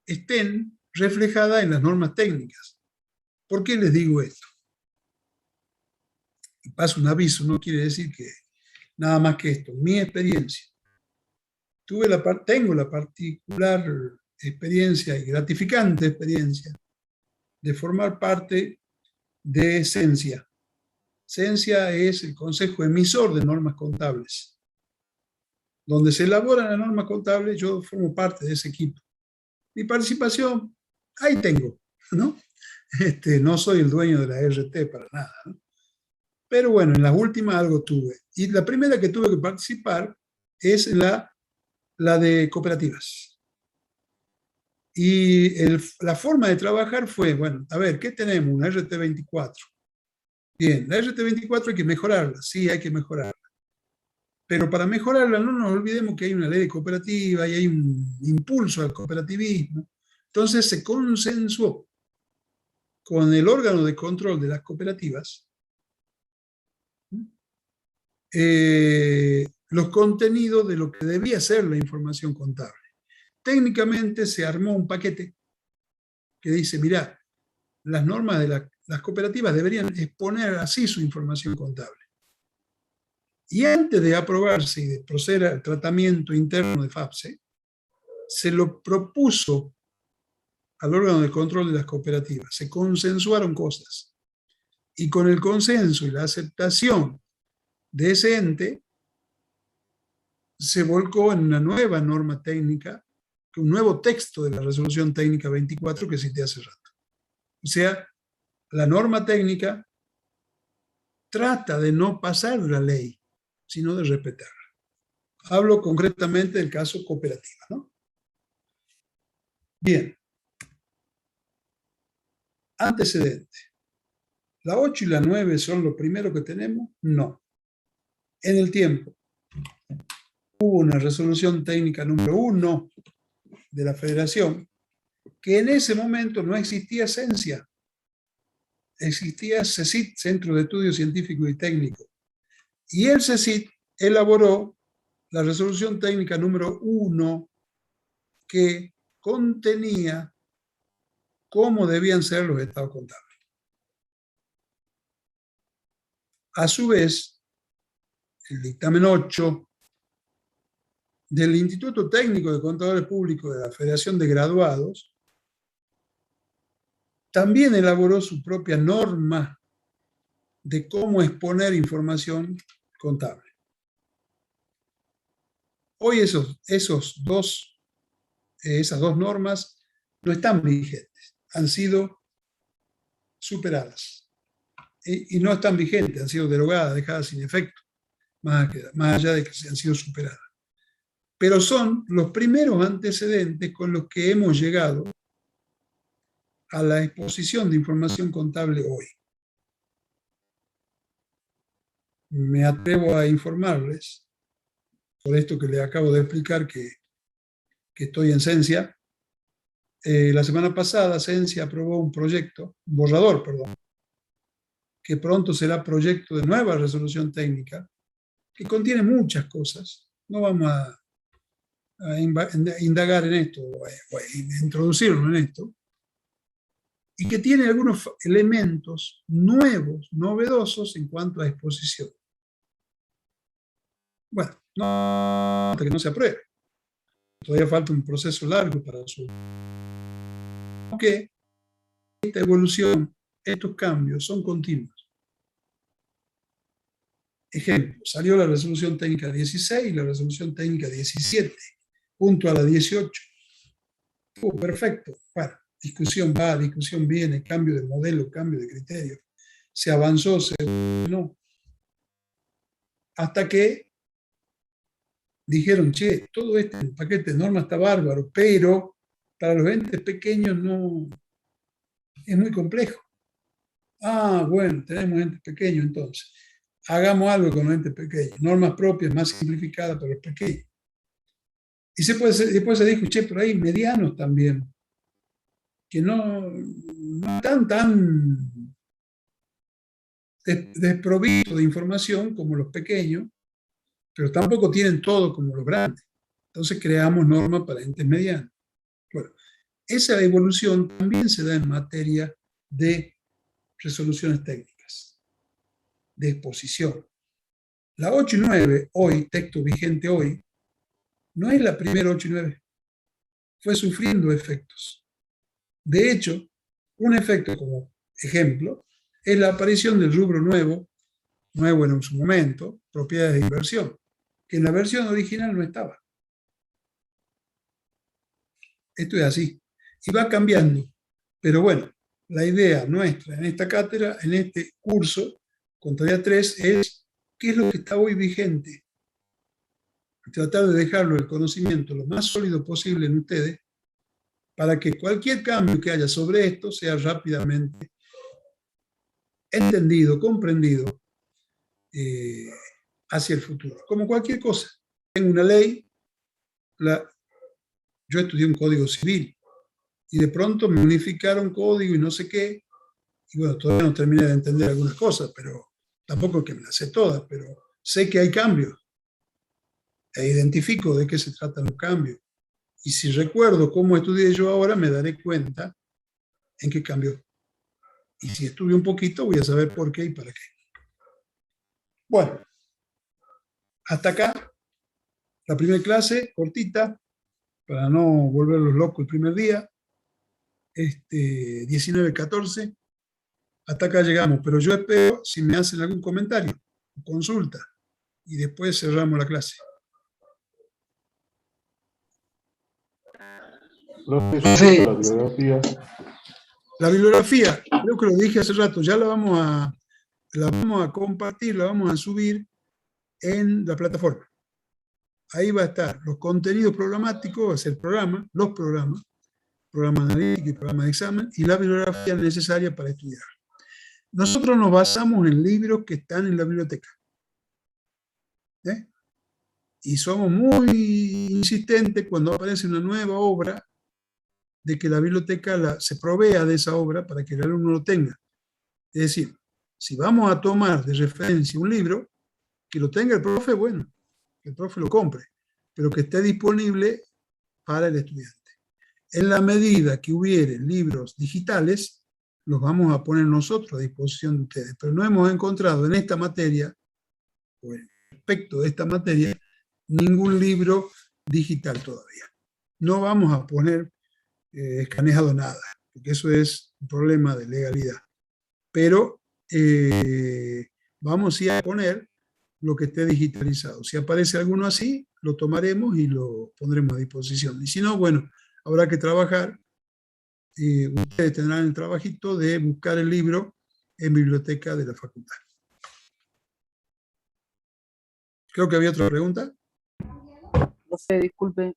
Speaker 1: estén reflejadas en las normas técnicas. ¿Por qué les digo esto? Y paso un aviso, no quiere decir que nada más que esto. Mi experiencia tengo la particular experiencia y gratificante experiencia de formar parte de Cencia. Cencia es el consejo emisor de normas contables. Donde se elaboran las normas contables, yo formo parte de ese equipo. Mi participación, ahí tengo, ¿no? No soy el dueño de la RT para nada, ¿no? Pero bueno, en las últimas algo tuve. Y la primera que tuve que participar es la de cooperativas. Y la forma de trabajar fue, bueno, a ver, ¿qué tenemos? Una RT24. Bien, la RT24 hay que mejorarla, sí, hay que mejorarla. Pero para mejorarla no nos olvidemos que hay una ley de cooperativa y hay un impulso al cooperativismo. Entonces se consensuó con el órgano de control de las cooperativas los contenidos de lo que debía ser la información contable. Técnicamente se armó un paquete que dice, mirá, las normas de las cooperativas deberían exponer así su información contable. Y antes de aprobarse y de proceder al tratamiento interno de FAPSE, se lo propuso al órgano de control de las cooperativas. Se consensuaron cosas. Y con el consenso y la aceptación de ese ente, se volcó en una nueva norma técnica, un nuevo texto de la resolución técnica 24 que cité hace rato. O sea, la norma técnica trata de no pasar la ley, sino de respetarla. Hablo concretamente del caso cooperativa, ¿no? Bien. Antecedente. ¿La 8 y la 9 son lo primero que tenemos? No. En el tiempo hubo una resolución técnica número 1 de la Federación, que en ese momento no existía Cencia. Existía CECIT, Centro de Estudios Científicos y Técnicos. Y el CECIT elaboró la resolución técnica número 1 que contenía cómo debían ser los estados contables. A su vez, el dictamen 8 del Instituto Técnico de Contadores Públicos de la Federación de Graduados también elaboró su propia norma de cómo exponer información contable. Hoy esas dos normas no están vigentes, han sido superadas. Y no están vigentes, han sido derogadas, dejadas sin efecto, más allá de que han sido superadas. Pero son los primeros antecedentes con los que hemos llegado a la exposición de información contable hoy. Me atrevo a informarles, por esto que les acabo de explicar que estoy en Cencia. La semana pasada Cencia aprobó un borrador, que pronto será proyecto de nueva resolución técnica, que contiene muchas cosas. No vamos a indagar en esto, o a introducirnos en esto, y que tiene algunos elementos nuevos, novedosos en cuanto a exposición. Bueno, hasta que no se apruebe. Todavía falta un proceso largo para su... Aunque esta evolución, estos cambios son continuos. Ejemplo, salió la resolución técnica 16 y la resolución técnica 17, junto a la 18. Perfecto. Bueno, discusión va, discusión viene, cambio de modelo, cambio de criterio. Se avanzó, no. Hasta que dijeron, che, todo este paquete de normas está bárbaro, pero para los entes pequeños no es muy complejo. Ah, bueno, tenemos entes pequeños entonces. Hagamos algo con los entes pequeños. Normas propias más simplificadas para los pequeños. Y después se dijo, che, pero hay medianos también, que no están tan desprovistos de información como los pequeños, pero tampoco tienen todo como los grandes. Entonces creamos normas para entes medianos. Bueno, esa evolución también se da en materia de resoluciones técnicas, de exposición. La 8 y 9, hoy, texto vigente hoy, no es la primera 8 y 9. Fue sufriendo efectos. De hecho, un efecto como ejemplo es la aparición del rubro nuevo en su momento, propiedades de inversión, que en la versión original no estaba. Esto es así. Y va cambiando. Pero bueno, la idea nuestra en esta cátedra, en este curso, Contabilidad 3, es qué es lo que está hoy vigente. Tratar de dejarlo el conocimiento lo más sólido posible en ustedes para que cualquier cambio que haya sobre esto sea rápidamente entendido, comprendido hacia el futuro. Como cualquier cosa. Tengo una ley, yo estudié un código civil y de pronto me unificaron código y no sé qué, y bueno, todavía no terminé de entender algunas cosas, pero tampoco es que me las sé todas, pero sé que hay cambios e identifico de qué se tratan los cambios. Y si recuerdo cómo estudié yo ahora, me daré cuenta en qué cambió. Y si estudio un poquito, voy a saber por qué y para qué. Bueno, hasta acá la primera clase, cortita, para no volverlos locos el primer día, 19:14. Hasta acá llegamos, pero yo espero si me hacen algún comentario o consulta y después cerramos la clase.
Speaker 3: Profe, la bibliografía.
Speaker 1: La bibliografía, creo que lo dije hace rato, ya la vamos a compartir, la vamos a subir en la plataforma. Ahí va a estar los contenidos programáticos, va a ser los programas analíticos y programas de examen, y la bibliografía necesaria para estudiar. Nosotros nos basamos en libros que están en la biblioteca. Y somos muy insistentes cuando aparece una nueva obra de que la biblioteca se provea de esa obra para que el alumno lo tenga. Es decir, si vamos a tomar de referencia un libro, que lo tenga el profe, bueno, que el profe lo compre, pero que esté disponible para el estudiante. En la medida que hubiere libros digitales, los vamos a poner nosotros a disposición de ustedes, pero no hemos encontrado en esta materia, o respecto de esta materia, ningún libro digital todavía. No vamos a poner escaneado nada, porque eso es un problema de legalidad. Pero vamos sí a poner lo que esté digitalizado. Si aparece alguno así, lo tomaremos y lo pondremos a disposición. Y si no, bueno, habrá que trabajar. Ustedes tendrán el trabajito de buscar el libro en biblioteca de la facultad. Creo que había otra pregunta.
Speaker 4: No sé, disculpe.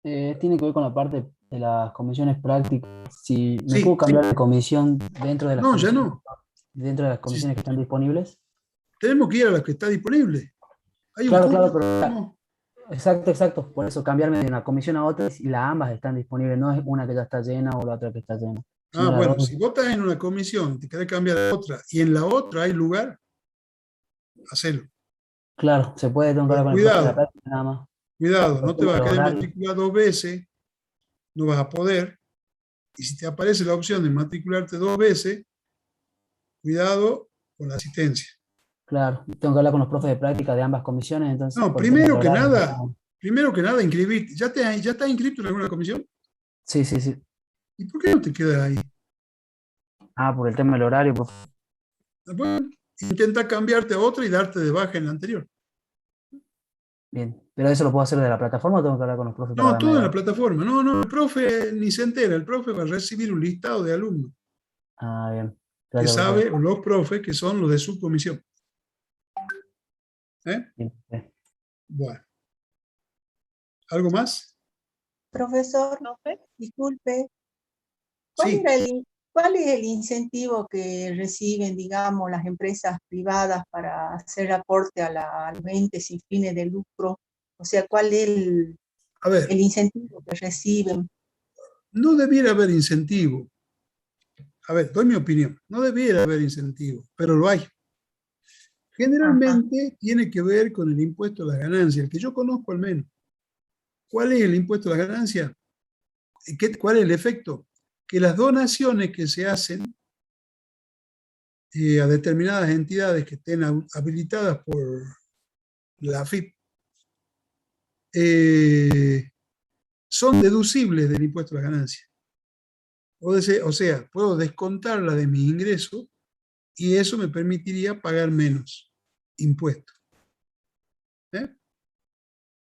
Speaker 4: Tiene que ver con la parte de las comisiones prácticas. Si me puedo cambiar de comisión dentro de las
Speaker 1: comisiones, ya no.
Speaker 4: Dentro de las comisiones que están disponibles.
Speaker 1: Tenemos que ir a las que está disponible. Hay
Speaker 4: claro,
Speaker 1: un
Speaker 4: claro, pero exacto. Por eso cambiarme de una comisión a otra y ambas están disponibles. No es una que ya está llena o la otra que está llena.
Speaker 1: Bueno, si vos estás en una comisión, te querés cambiar a otra y en la otra hay lugar, hacelo.
Speaker 4: Claro, se puede tocar con
Speaker 1: cuidado,
Speaker 4: el de la práctica nada más.
Speaker 1: Cuidado, no te vas a querer matricular 2 veces, no vas a poder. Y si te aparece la opción de matricularte 2 veces, cuidado con la asistencia.
Speaker 4: Claro, tengo que hablar con los profes de práctica de ambas comisiones, entonces.
Speaker 1: No, primero que nada, inscribirte. ¿Ya estás inscrito en alguna comisión?
Speaker 4: Sí.
Speaker 1: ¿Y por qué no te quedas ahí?
Speaker 4: Por el tema del horario, profe.
Speaker 1: Bueno, intenta cambiarte a otra y darte de baja en la anterior.
Speaker 4: Bien, pero eso lo puedo hacer de la plataforma o tengo que hablar con los profes.
Speaker 1: No, todo en la plataforma. No, el profe ni se entera. El profe va a recibir un listado de alumnos.
Speaker 4: Bien.
Speaker 1: Que sabe, o los profes que son los de su comisión.
Speaker 4: Bien.
Speaker 1: Bueno. ¿Algo más?
Speaker 5: Profesor, disculpe. ¿Cuál es el incentivo que reciben, digamos, las empresas privadas para hacer aporte a los entes sin fines de lucro? O sea, ¿cuál es el incentivo que reciben?
Speaker 1: No debiera haber incentivo. A ver, doy mi opinión. No debiera haber incentivo, pero lo hay. Generalmente tiene que ver con el impuesto a las ganancias, el que yo conozco al menos. ¿Cuál es el impuesto a las ganancias? ¿Cuál es el efecto? Que las donaciones que se hacen a determinadas entidades que estén habilitadas por la AFIP, son deducibles del impuesto a la ganancia. O sea, puedo descontarla de mi ingreso y eso me permitiría pagar menos impuestos.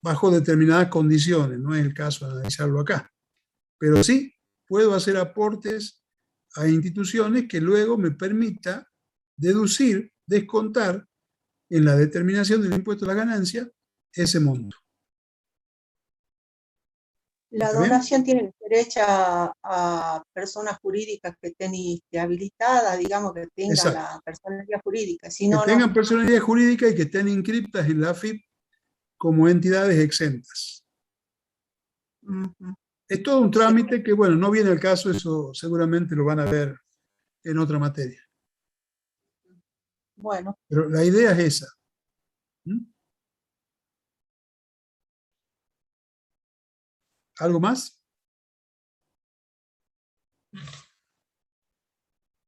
Speaker 1: Bajo determinadas condiciones, no es el caso de analizarlo acá. Pero sí, puedo hacer aportes a instituciones que luego me permita deducir, descontar en la determinación del impuesto a la ganancia ese monto.
Speaker 5: La donación tiene que ser hecha a personas jurídicas que estén habilitadas, digamos, que tengan la personalidad jurídica. Si no,
Speaker 1: que tengan personalidad jurídica y que estén inscriptas en la AFIP como entidades exentas. Es todo un trámite que, bueno, no viene al caso, eso seguramente lo van a ver en otra materia.
Speaker 5: Bueno.
Speaker 1: Pero la idea es esa. ¿Algo más?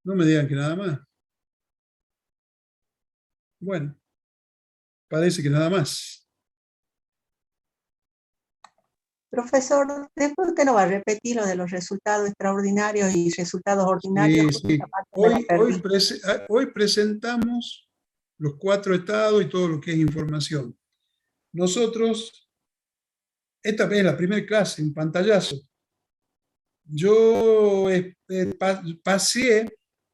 Speaker 1: No me digan que nada más. Bueno, parece que nada más.
Speaker 5: Profesor, después que no va a repetir lo de los resultados extraordinarios y resultados ordinarios.
Speaker 1: Sí, sí. Hoy presentamos los 4 estados y todo lo que es información. Nosotros, esta es la primera clase, un pantallazo. Yo pasé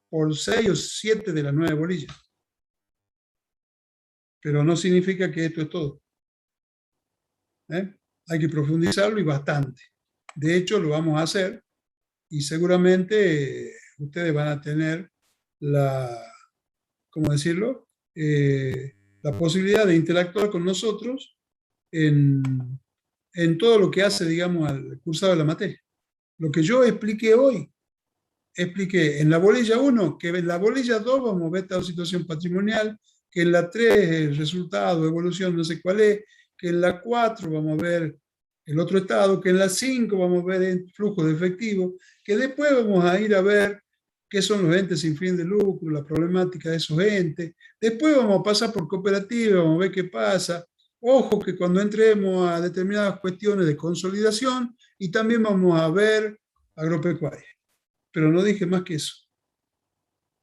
Speaker 1: por 6 o 7 de las 9 bolillas. Pero no significa que esto es todo. Hay que profundizarlo y bastante. De hecho, lo vamos a hacer y seguramente ustedes van a tener ¿cómo decirlo? La posibilidad de interactuar con nosotros en todo lo que hace, digamos, al cursado de la materia. Lo que yo expliqué hoy, expliqué en la bolilla 1, que en la bolilla 2 vamos a ver esta situación patrimonial, que en la 3 el resultado, evolución, no sé cuál es, que en la 4 vamos a ver el otro estado, que en la 5 vamos a ver el flujo de efectivo, que después vamos a ir a ver qué son los entes sin fin de lucro, la problemática de esos entes. Después vamos a pasar por cooperativas, vamos a ver qué pasa. Ojo que cuando entremos a determinadas cuestiones de consolidación y también vamos a ver agropecuaria. Pero no dije más que eso.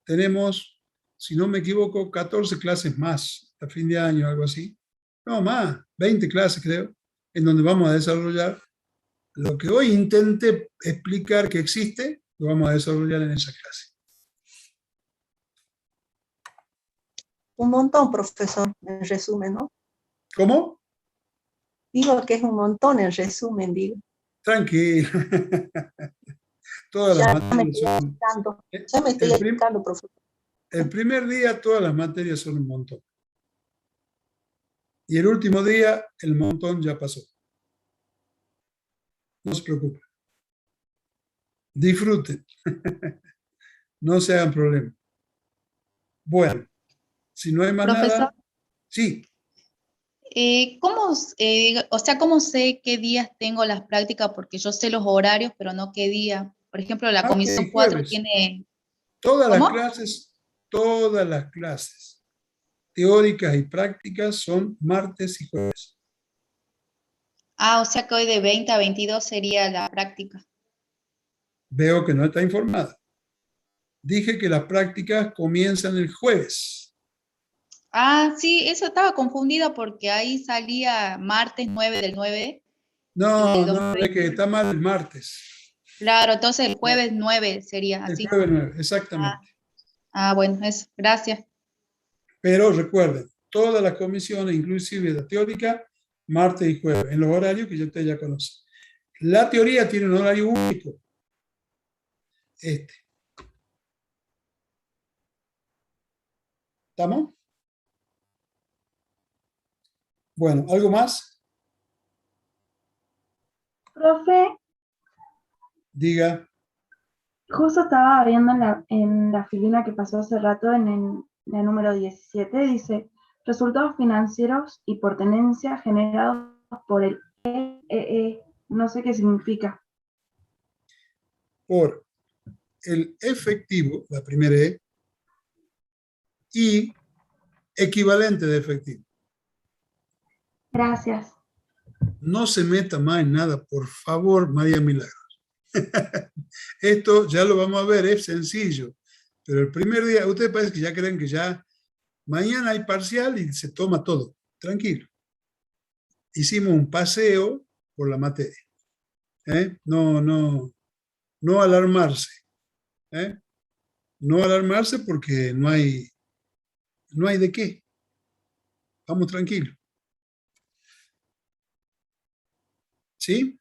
Speaker 1: Tenemos, si no me equivoco, 14 clases más hasta fin de año, algo así. No, más, 20 clases creo, en donde vamos a desarrollar lo que hoy intenté explicar que existe, lo vamos a desarrollar en esa clase.
Speaker 5: Un montón, profesor, en resumen, ¿no?
Speaker 1: ¿Cómo?
Speaker 5: Digo que es un montón en resumen, digo.
Speaker 1: Tranquilo. Todas las materias son...
Speaker 5: Ya me estoy explicando, profesor.
Speaker 1: El primer día todas las materias son un montón. Y el último día el montón ya pasó. No se preocupen. Disfruten. No se hagan problema. Bueno, si no hay más nada... Sí.
Speaker 6: ¿Cómo sé qué días tengo las prácticas? Porque yo sé los horarios, pero no qué día. Por ejemplo, la comisión 4 tiene...
Speaker 1: Todas las clases teóricas y prácticas son martes y jueves.
Speaker 6: Ah, o sea que hoy de 20 a 22 sería la práctica.
Speaker 1: Veo que no está informada. Dije que las prácticas comienzan el jueves.
Speaker 6: Ah, sí, eso estaba confundida porque ahí salía martes 9 del 9.
Speaker 1: No, es que está mal el martes.
Speaker 6: Claro, entonces el jueves 9 sería así.
Speaker 1: El jueves 9, exactamente.
Speaker 6: Bueno, eso, gracias.
Speaker 1: Pero recuerden, todas las comisiones, inclusive la teórica, martes y jueves, en los horarios que ustedes ya conocen. La teoría tiene un horario único. ¿Estamos? Bueno, ¿algo más?
Speaker 7: Profe.
Speaker 1: Diga.
Speaker 7: Justo estaba viendo en la filina que pasó hace rato, en la número 17, dice, resultados financieros y por tenencia generados por el EEE. No sé qué significa.
Speaker 1: Por el efectivo, la primera E, y equivalente de efectivo.
Speaker 7: Gracias.
Speaker 1: No se meta más en nada, por favor, María Milagros. Esto ya lo vamos a ver, es sencillo. Pero el primer día, ustedes parece que ya creen que ya mañana hay parcial y se toma todo. Tranquilo. Hicimos un paseo por la materia. No alarmarse. No alarmarse porque no hay de qué. Vamos tranquilos. ¿Sí?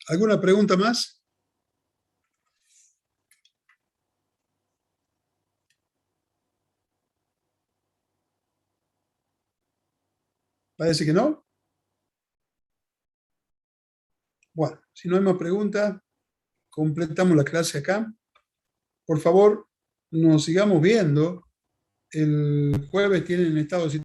Speaker 1: ¿Alguna pregunta más? Parece que no. Bueno, si no hay más preguntas, completamos la clase acá. Por favor, nos sigamos viendo. El jueves tienen estado de